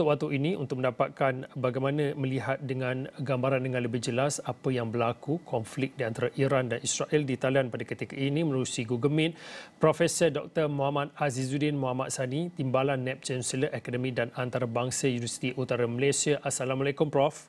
untuk waktu ini untuk mendapatkan bagaimana melihat dengan gambaran dengan lebih jelas apa yang berlaku konflik di antara Iran dan Israel di talian pada ketika ini menerusi Google Meet Profesor Dr. Muhammad Azizuddin Muhammad Sani, Timbalan NAB Chancellor Akademi dan Antarabangsa Universiti Utara Malaysia. Assalamualaikum Prof.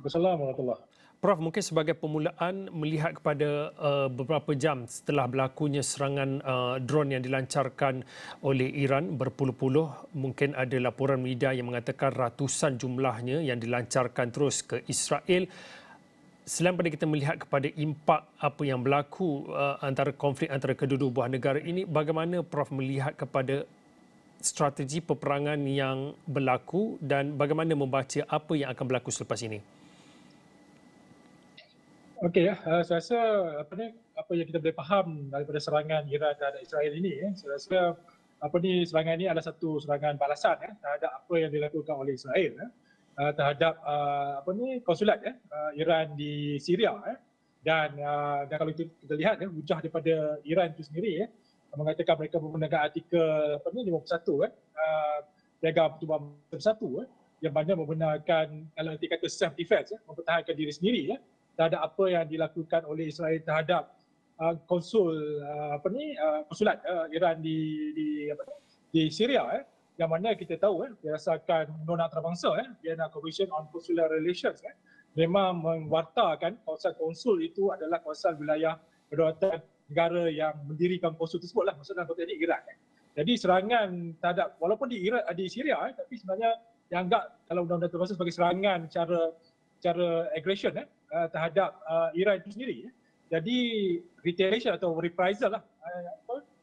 Assalamualaikum. Prof, mungkin sebagai permulaan melihat kepada beberapa jam setelah berlakunya serangan drone yang dilancarkan oleh Iran berpuluh-puluh, mungkin ada laporan media yang mengatakan ratusan jumlahnya yang dilancarkan terus ke Israel. Selain pada kita melihat kepada impak apa yang berlaku antara konflik antara kedua-dua buah negara ini, bagaimana Prof melihat kepada strategi peperangan yang berlaku dan bagaimana membaca apa yang akan berlaku selepas ini? Okey, saya rasa apa yang kita boleh faham daripada serangan Iran terhadap Israel ini, saya rasa serangan ini adalah satu serangan balasan terhadap apa yang dilakukan oleh Israel terhadap konsulat Iran di Syria dan kalau kita lihat hujah daripada Iran itu sendiri mengatakan mereka menggunakan artikel 51 Piagam Pertubuhan Bersatu yang mana menggunakan kalau kita kata self defense mempertahankan diri sendiri terhadap apa yang dilakukan oleh Israel terhadap konsulat Iran di Syria yang mana kita tahu berdasarkan undang-undang antarabangsa Vienna Convention on Consular Relations memang mewartakan kawasan konsul itu adalah kawasan wilayah kedaulatan negara yang mendirikan konsul tersebutlah, maksudnya dalam konteks ini Iran. Jadi serangan terhadap walaupun di Syria tapi sebenarnya dianggap kalau undang-undang antarabangsa sebagai serangan secara aggression terhadap Iran itu sendiri. Jadi retaliation atau reprisal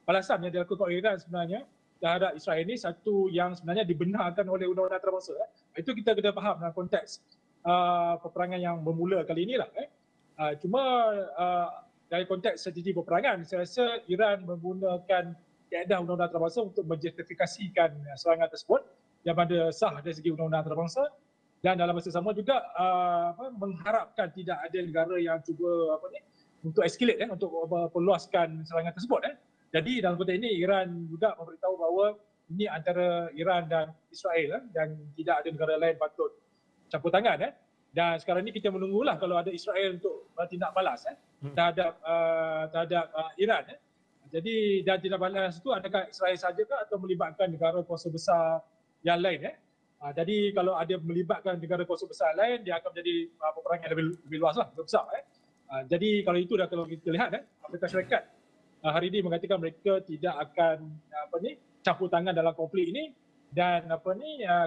balasan yang dilakukan oleh Iran sebenarnya terhadap Israel ini satu yang sebenarnya dibenarkan oleh undang-undang antarabangsa. Itu kita kena faham dalam konteks peperangan yang bermula kali inilah. Cuma dari konteks strategi peperangan, saya rasa Iran menggunakan kaedah undang-undang antarabangsa untuk menjustifikasikan serangan tersebut yang mana sah dari segi undang-undang antarabangsa. Dan dalam masa sama juga mengharapkan tidak ada negara yang cuba untuk escalate untuk perluaskan serangan tersebut. Jadi dalam konteks ini Iran juga memberitahu bahawa ini antara Iran dan Israel dan tidak ada negara lain patut campur tangan. Dan sekarang ini kita menunggulah kalau ada Israel untuk bertindak balas terhadap Iran. Jadi dan tindak balas itu adakah Israel sahaja atau melibatkan negara kuasa besar yang lain. Jadi kalau ada melibatkan negara kuasa besar lain, dia akan menjadi peperangan yang lebih luas lah, lebih besar. Jadi kalau itu dah kalau kita lihat, Amerika Syarikat hari ini mengatakan mereka tidak akan campur tangan dalam konflik ini dan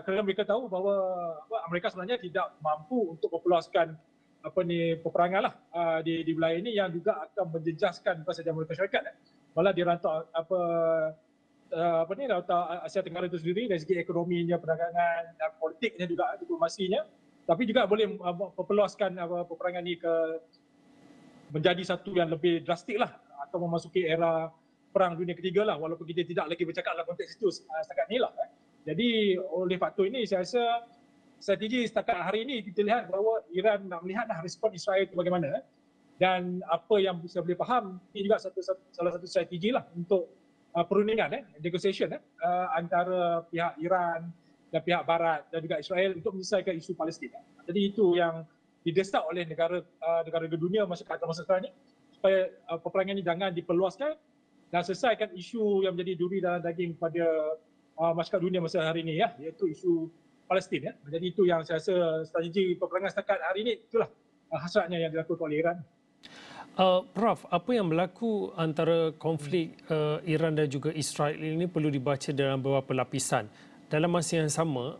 kerana mereka tahu bahawa Amerika sebenarnya tidak mampu untuk memperluaskan peperangan lah di wilayah ini yang juga akan menjejaskan bukan sahaja Amerika Syarikat, malah di rantau rantau Asia Tenggara itu sendiri dari segi ekonominya, perdagangan dan politiknya juga diplomasinya, tapi juga boleh memperluaskan peperangan ini menjadi satu yang lebih drastik lah atau memasuki era Perang Dunia Ketiga lah, walaupun kita tidak lagi bercakap dalam konteks itu setakat ini lah. Jadi oleh faktor ini saya rasa strategi setakat hari ini kita lihat bahawa Iran nak melihat respon Israel itu bagaimana dan apa yang saya boleh faham ini juga salah satu strategi lah untuk perundingan, negotiation antara pihak Iran dan pihak Barat dan juga Israel untuk menyelesaikan isu Palestin. Jadi itu yang didesak oleh negara dunia masa sekarang ini supaya peperangan ini jangan diperluaskan dan selesaikan isu yang menjadi duri dalam daging pada masyarakat dunia masa hari ini iaitu isu Palestin. Jadi itu yang saya rasa strategi peperangan setakat hari ini itulah hasratnya yang dilakukan oleh Iran. Prof, apa yang berlaku antara konflik Iran dan juga Israel ini perlu dibaca dalam beberapa lapisan. Dalam masa yang sama,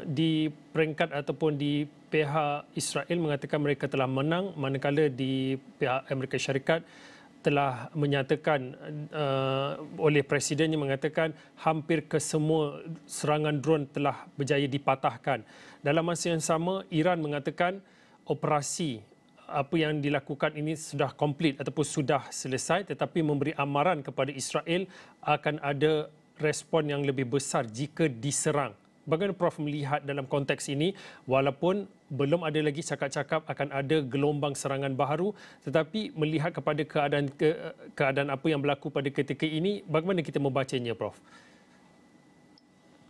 di peringkat ataupun di pihak Israel mengatakan mereka telah menang, manakala di pihak Amerika Syarikat telah menyatakan oleh presidennya mengatakan hampir kesemua serangan drone telah berjaya dipatahkan. Dalam masa yang sama, Iran mengatakan operasi apa yang dilakukan ini sudah komplit ataupun sudah selesai, tetapi memberi amaran kepada Israel akan ada respon yang lebih besar jika diserang. Bagaimana Prof melihat dalam konteks ini, walaupun belum ada lagi cakap-cakap akan ada gelombang serangan baharu, tetapi melihat kepada keadaan apa yang berlaku pada ketika ini, bagaimana kita membacanya Prof?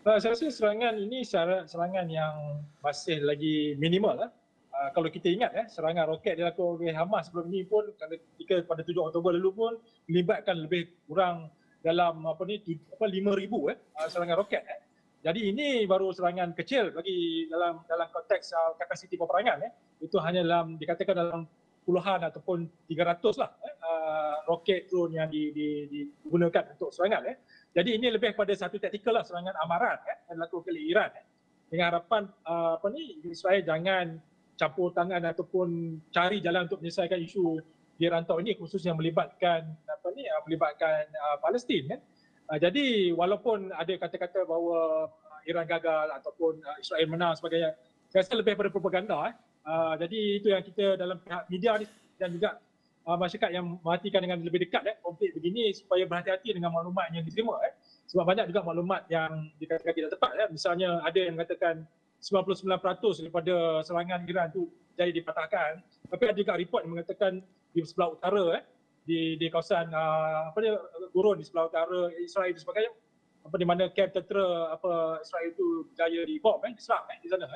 Saya rasa serangan ini serangan yang masih lagi minimal lah. Kalau kita ingat serangan roket dilakukan oleh Hamas sebelum ini pun ketika pada 7 Oktober lalu pun melibatkan lebih kurang dalam 5,000 serangan roket. Jadi ini baru serangan kecil bagi dalam konteks kapasiti peperangan. Itu hanya dikatakan dalam puluhan ataupun 300 lah roket drone yang digunakan untuk serangan. Jadi ini lebih pada satu taktikal lah, serangan amaran yang dilakukan oleh Iran dengan harapan Israel jangan campur tangan ataupun cari jalan untuk menyelesaikan isu di rantau ini, khususnya melibatkan Palestin. Jadi walaupun ada kata-kata bahawa Iran gagal ataupun Israel menang sebagainya, saya rasa lebih pada propaganda. Jadi itu yang kita dalam pihak media dan juga masyarakat yang merhatikan dengan lebih dekat konflik begini supaya berhati-hati dengan maklumat yang diterima. Sebab banyak juga maklumat yang dikatakan tidak tepat. Misalnya ada yang mengatakan 99% daripada serangan Iran itu jadi dipatahkan. Tapi ada juga report yang mengatakan di sebelah utara di kawasan gurun di sebelah utara Israel dan sebagainya, di mana kamp tentera Israel itu berjaya dibom, diserang di sana.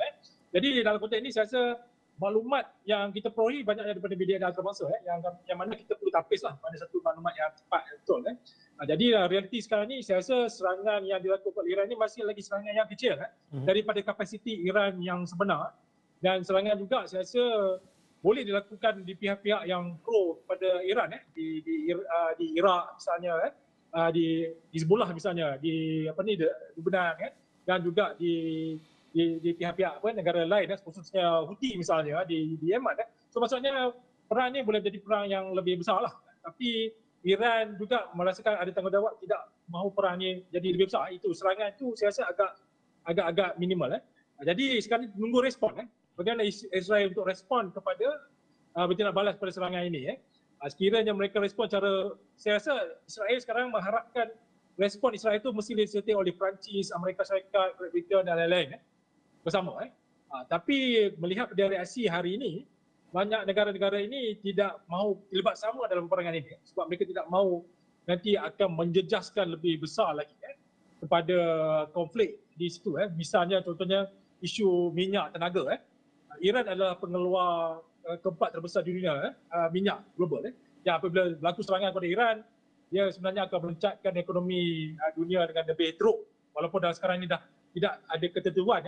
Jadi dalam konteks ini saya rasa maklumat yang kita perolehi banyak daripada media antarabangsa yang mana kita perlu tapis lah mana satu maklumat yang tepat yang betul. Jadi realiti sekarang ni saya rasa serangan yang dilakukan Iran ni masih lagi serangan yang kecil daripada kapasiti Iran yang sebenar, dan serangan juga saya rasa boleh dilakukan di pihak-pihak yang pro pada Iran di Iraq misalnya, di Hezbollah misalnya, di Lebanon dan juga di pihak-pihak negara lain khususnya Houthi misalnya di Yemen. So maksudnya perang ni boleh jadi perang yang lebih besar lah. Tapi Iran juga merasakan ada tanggungjawab tidak mahu perang ni jadi lebih besar. Itu serangan itu saya rasa agak minimal. Jadi sekarang tunggu respon bagaimana Israel untuk respon kepada bertindak balas pada serangan ini. Sekiranya mereka respon cara, saya rasa Israel sekarang mengharapkan respon Israel itu mesti disertai oleh Perancis, Amerika Syarikat, Great Britain dan lain-lain bersama. Tapi melihat dari reaksi hari ini, banyak negara-negara ini tidak mahu terlibat sama dalam peperangan ini sebab mereka tidak mahu nanti akan menjejaskan lebih besar lagi kepada konflik di situ. Misalnya contohnya isu minyak tenaga. Iran adalah pengeluar keempat terbesar di dunia minyak global. Yang apabila berlaku serangan kepada Iran, dia sebenarnya akan meroncatkan ekonomi dunia dengan lebih teruk, walaupun dalam sekarang ini dah tidak ada ketentuan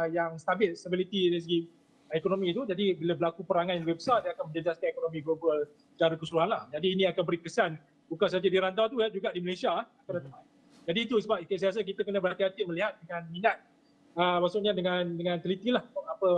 yang stability dari segi ekonomi itu. Jadi bila berlaku perangan yang lebih besar, dia akan menjejaskan ekonomi global secara keseluruhan lah. Jadi ini akan beri kesan bukan saja di rantau tu juga di Malaysia. Jadi itu sebab saya rasa kita kena berhati-hati melihat dengan minat, maksudnya dengan teliti lah apa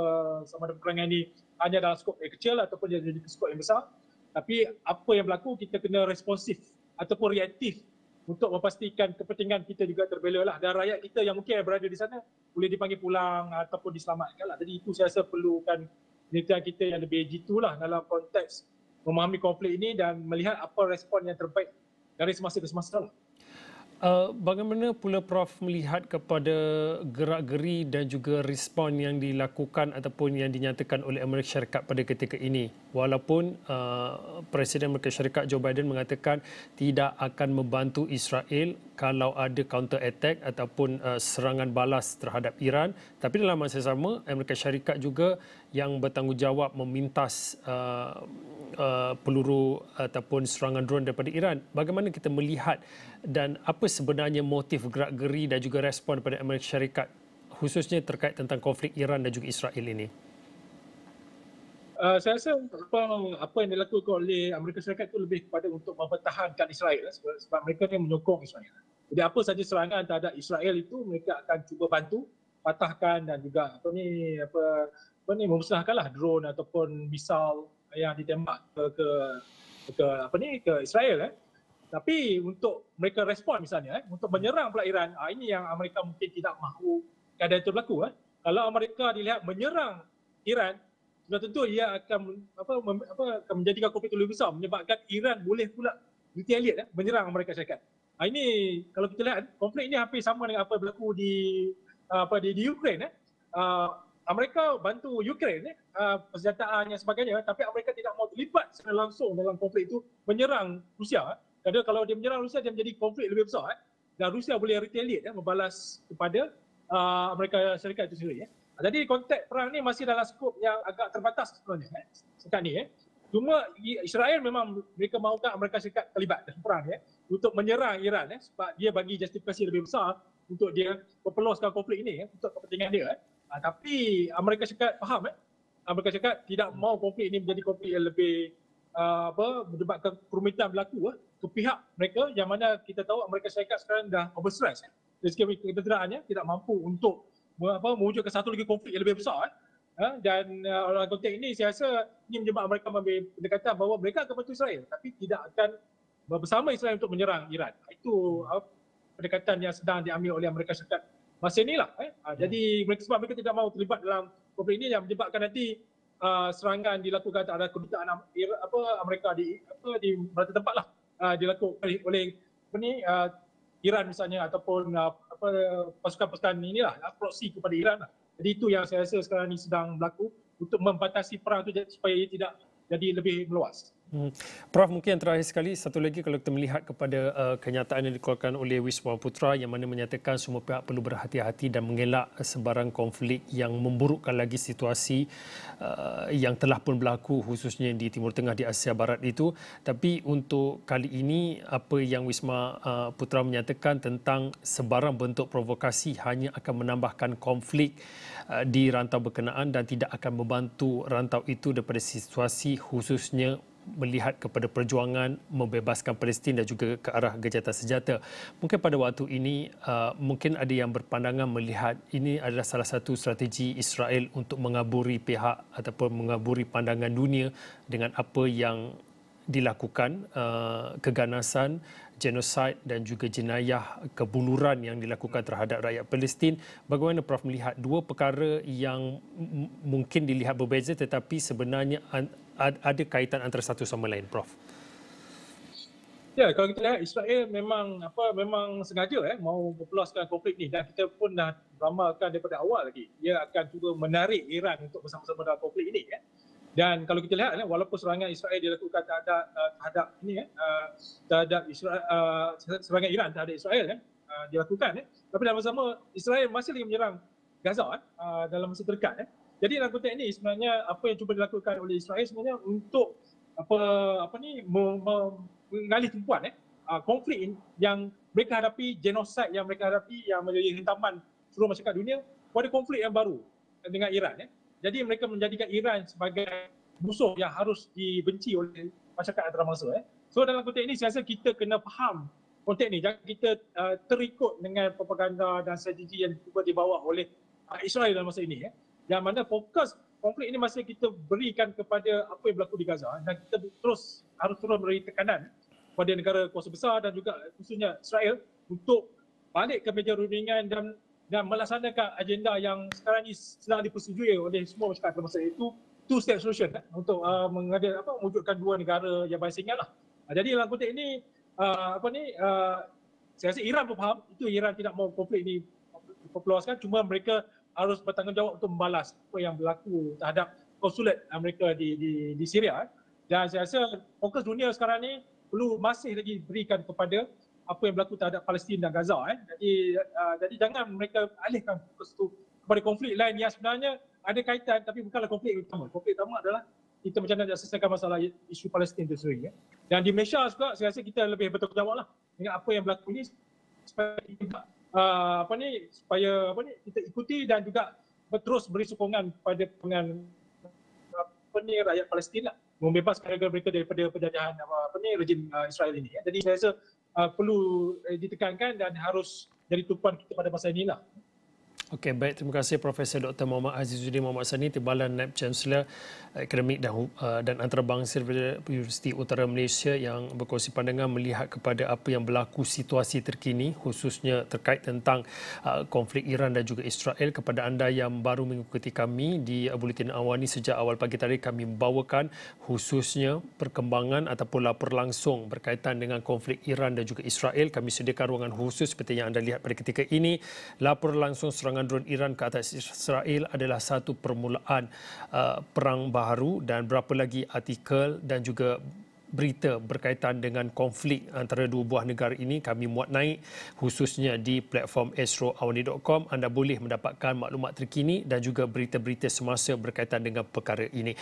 sama ada peperangan ini hanya dalam skop yang kecil ataupun dia jadi skop yang besar. Tapi apa yang berlaku kita kena responsif ataupun reaktif untuk memastikan kepentingan kita juga terbela lah, dan rakyat kita yang mungkin berada di sana boleh dipanggil pulang ataupun diselamatkan lah. Jadi itu saya rasa perlukan penelitian kita yang lebih jitu lah dalam konteks memahami konflik ini dan melihat apa respon yang terbaik dari semasa ke semasa lah. Bagaimana pula Prof melihat kepada gerak-geri dan juga respon yang dilakukan ataupun yang dinyatakan oleh Amerika Syarikat pada ketika ini, walaupun Presiden Amerika Syarikat Joe Biden mengatakan tidak akan membantu Israel kalau ada counter attack ataupun serangan balas terhadap Iran, tapi dalam masa sama Amerika Syarikat juga yang bertanggungjawab memintas peluru ataupun serangan drone daripada Iran. Bagaimana kita melihat dan apa sebenarnya motif gerak-geri dan juga respon daripada Amerika Syarikat khususnya terkait tentang konflik Iran dan juga Israel ini? Saya rasa apa yang dilakukan oleh Amerika Syarikat itu lebih kepada untuk mempertahankan Israel sebab mereka ni menyokong Israel. Jadi apa saja serangan terhadap Israel itu mereka akan cuba bantu patahkan dan juga memusnahkanlah drone ataupun misal yang ditembak ke Israel. Tapi untuk mereka respon misalnya untuk menyerang pula Iran, ini yang Amerika mungkin tidak mahu keadaan itu berlaku. Kalau Amerika dilihat menyerang Iran, sudah tentu ia akan akan menjadikan konflik lebih besar, menyebabkan Iran boleh pula retaliate menyerang Amerika Syarikat. Ini kalau kita lihat konflik ini hampir sama dengan apa yang berlaku di Ukraine. Amerika bantu Ukraine persenjataan dan sebagainya, tapi Amerika tidak mahu terlibat secara langsung dalam konflik itu menyerang Rusia. Kerana kalau dia menyerang Rusia, dia menjadi konflik lebih besar dan Rusia boleh retaliate membalas kepada Amerika Syarikat itu sendiri. Jadi konteks perang ni masih dalam skop yang agak terbatas sebenarnya sekarang ni. Cuma Israel memang mereka mahukan Amerika Syarikat terlibat dalam perang untuk menyerang Iran sebab dia bagi justifikasi lebih besar untuk dia memperluaskan konflik ini untuk kepentingan dia. Tapi Amerika Syarikat faham Amerika Syarikat tidak mahu konflik ini menjadi konflik yang lebih menyebabkan kerumitan berlaku ke pihak mereka, yang mana kita tahu Amerika Syarikat sekarang dah overstress dari segi ketidakpastiannya, tidak mampu untuk mewujudkan satu lagi konflik yang lebih besar. Dan dalam konteks ini saya rasa ini menyebabkan mereka mengambil pendekatan bahawa mereka akan bantu Israel tapi tidak akan bersama Israel untuk menyerang Iran. Itu pendekatan yang sedang diambil oleh Amerika Syarikat masa inilah. Jadi sebab mereka tidak mahu terlibat dalam konflik ini yang menyebabkan nanti serangan dilakukan terhadap kedutaan Amerika di beberapa tempat lah dilakukan oleh Iran misalnya, ataupun pasukan-pasukan inilah proksi kepada Iran lah. Jadi itu yang saya rasa sekarang ini sedang berlaku untuk membatasi perang itu supaya ia tidak jadi lebih meluas. Prof, mungkin yang terakhir sekali, satu lagi kalau kita melihat kepada kenyataan yang dikeluarkan oleh Wisma Putra yang mana menyatakan semua pihak perlu berhati-hati dan mengelak sebarang konflik yang memburukkan lagi situasi yang telah pun berlaku khususnya di Timur Tengah, di Asia Barat itu. Tapi untuk kali ini apa yang Wisma Putra menyatakan tentang sebarang bentuk provokasi hanya akan menambahkan konflik di rantau berkenaan dan tidak akan membantu rantau itu daripada situasi khususnya melihat kepada perjuangan membebaskan Palestin dan juga ke arah gencatan senjata. Mungkin pada waktu ini mungkin ada yang berpandangan melihat ini adalah salah satu strategi Israel untuk mengaburi pihak ataupun mengaburi pandangan dunia dengan apa yang dilakukan, keganasan, genosid dan juga jenayah kebuluran yang dilakukan terhadap rakyat Palestin. Bagaimana Prof melihat dua perkara yang mungkin dilihat berbeza tetapi sebenarnya ada kaitan antara satu sama lain, Prof? Ya, kalau kita lihat Israel memang sengaja mahu memperluaskan konflik ni, dan kita pun dah ramalkan daripada awal lagi dia akan cuba menarik Iran untuk bersama-sama dalam konflik ini. Dan kalau kita lihat walaupun serangan Israel dilakukan terhadap serangan Iran terhadap Israel dilakukan, tapi dalam masa sama Israel masih lagi menyerang Gaza dalam masa terdekat. Jadi dalam konteks ini sebenarnya apa yang cuba dilakukan oleh Israel sebenarnya untuk mengalih tumpuan konflik yang mereka hadapi, genosid yang mereka hadapi yang menjadi hantaman seluruh masyarakat dunia pada konflik yang baru dengan Iran. Jadi mereka menjadikan Iran sebagai musuh yang harus dibenci oleh masyarakat antarabangsa. So dalam konteks ini saya rasa kita kena faham konteks ini, jangan kita terikut dengan propaganda dan strategi yang cuba dibawa oleh Israel dalam masa ini. Yang mana fokus konflik ini masih kita berikan kepada apa yang berlaku di Gaza, dan kita harus terus beri tekanan kepada negara kuasa besar dan juga khususnya Israel untuk balik ke meja rundingan dan melaksanakan agenda yang sekarang ini sedang dipersetujui oleh semua masyarakat dalam masa itu, two-state solution untuk mewujudkan dua negara yang bersaingan lah. Jadi dalam konteks ini saya rasa Iran pun faham itu, Iran tidak mahu konflik ini diperluaskan, cuma mereka harus bertanggungjawab untuk membalas apa yang berlaku terhadap konsulat Amerika di Syria. Dan saya rasa fokus dunia sekarang ni perlu masih lagi berikan kepada apa yang berlaku terhadap Palestin dan Gaza. Jadi jangan mereka alihkan fokus itu kepada konflik lain yang sebenarnya ada kaitan tapi bukanlah konflik utama. Konflik utama adalah kita macam mana nak selesaikan masalah isu Palestin itu sendiri. Dan di Malaysia juga saya rasa kita lebih bertanggungjawab lah dengan apa yang berlaku ni supaya kita kita ikuti dan juga terus beri sokongan kepada rakyat Palestin lah, membebaskan negara mereka daripada penjajahan rejim Israel ini. Jadi saya rasa perlu ditekankan dan harus jadi tumpuan kita pada masa inilah. Okey, baik. Terima kasih Profesor Dr. Muhammad Azizuddin Muhammad Sani, Timbalan Naib Chancellor Akademik dan Antarabangsa daripada Universiti Utara Malaysia yang berkongsi pandangan melihat kepada apa yang berlaku situasi terkini khususnya terkait tentang konflik Iran dan juga Israel. Kepada anda yang baru mengikuti kami di Buletin Awal ini, sejak awal pagi tadi kami membawakan khususnya perkembangan ataupun lapor langsung berkaitan dengan konflik Iran dan juga Israel. Kami sediakan ruangan khusus seperti yang anda lihat pada ketika ini. Lapor langsung serangan drone Iran ke atas Israel adalah satu permulaan perang baharu, dan berapa lagi artikel dan juga berita berkaitan dengan konflik antara dua buah negara ini kami muat naik khususnya di platform astroawani.com. Anda boleh mendapatkan maklumat terkini dan juga berita-berita semasa berkaitan dengan perkara ini.